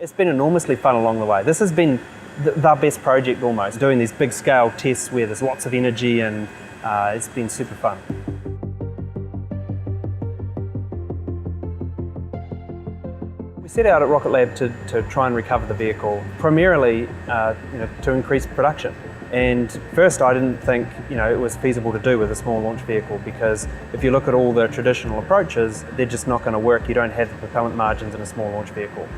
It's been enormously fun along the way. This has been the best project almost, doing these big scale tests where there's lots of energy, and it's been super fun. We set out at Rocket Lab to try and recover the vehicle, primarily to increase production. And first I didn't think it was feasible to do with a small launch vehicle, because if you look at all the traditional approaches, they're just not going to work. You don't have the propellant margins in a small launch vehicle.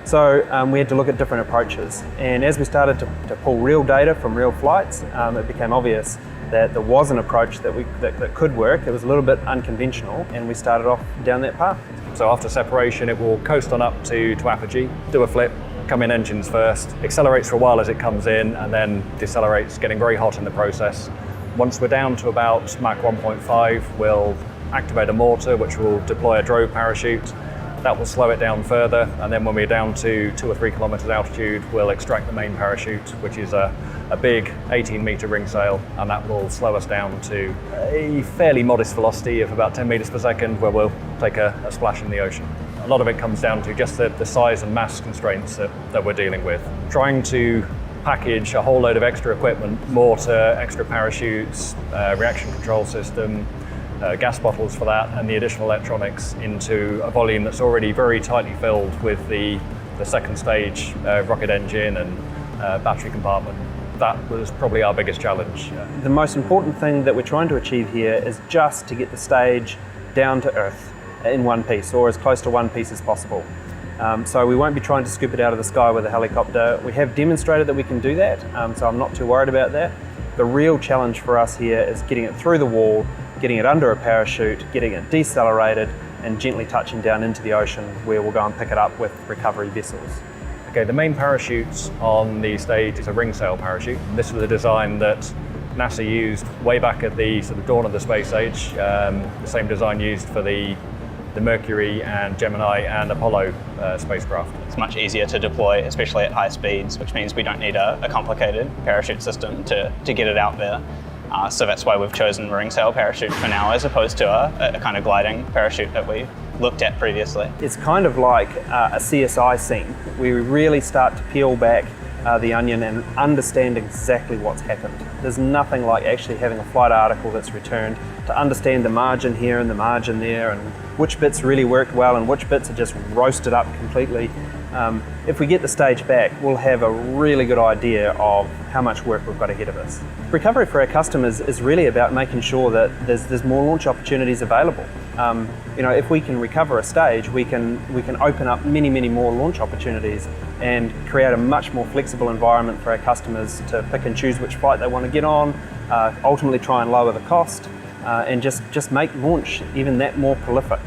So we had to look at different approaches, and as we started to pull real data from real flights, it became obvious that there was an approach that could work. It was a little bit unconventional, and we started off down that path. So after separation, it will coast on up to apogee, do a flip, come in engines first, accelerates for a while as it comes in, and then decelerates, getting very hot in the process. Once we're down to about Mach 1.5, we'll activate a mortar, which will deploy a drogue parachute. That will slow it down further, and then when we're down to 2 or 3 kilometers altitude, we'll extract the main parachute, which is a big 18-meter ring sail, and that will slow us down to a fairly modest velocity of about 10 meters per second, where we'll take a splash in the ocean. A lot of it comes down to just the size and mass constraints that we're dealing with. Trying to package a whole load of extra equipment, mortar, extra parachutes, reaction control system, gas bottles for that, and the additional electronics into a volume that's already very tightly filled with the second stage rocket engine and battery compartment. That was probably our biggest challenge. The most important thing that we're trying to achieve here is just to get the stage down to Earth in one piece, or as close to one piece as possible. So we won't be trying to scoop it out of the sky with a helicopter. We have demonstrated that we can do that, so I'm not too worried about that. The real challenge for us here is getting it through the wall, getting it under a parachute, getting it decelerated, and gently touching down into the ocean, where we'll go and pick it up with recovery vessels. Okay, the main parachute on the stage is a ring sail parachute. This was a design that NASA used way back at the sort of dawn of the space age. The same design used for the Mercury and Gemini and Apollo spacecraft. It's much easier to deploy, especially at high speeds, which means we don't need a complicated parachute system to get it out there. So that's why we've chosen ring sail parachute for now, as opposed to a kind of gliding parachute that we looked at previously. It's kind of like a CSI scene. We really start to peel back the onion and understand exactly what's happened. There's nothing like actually having a flight article that's returned to understand the margin here and the margin there, and which bits really worked well and which bits are just roasted up completely. If we get the stage back, we'll have a really good idea of how much work we've got ahead of us. Recovery for our customers is really about making sure that there's more launch opportunities available. If we can recover a stage, we can open up many more launch opportunities and create a much more flexible environment for our customers to pick and choose which flight they want to get on, ultimately try and lower the cost, and just make launch even that more prolific.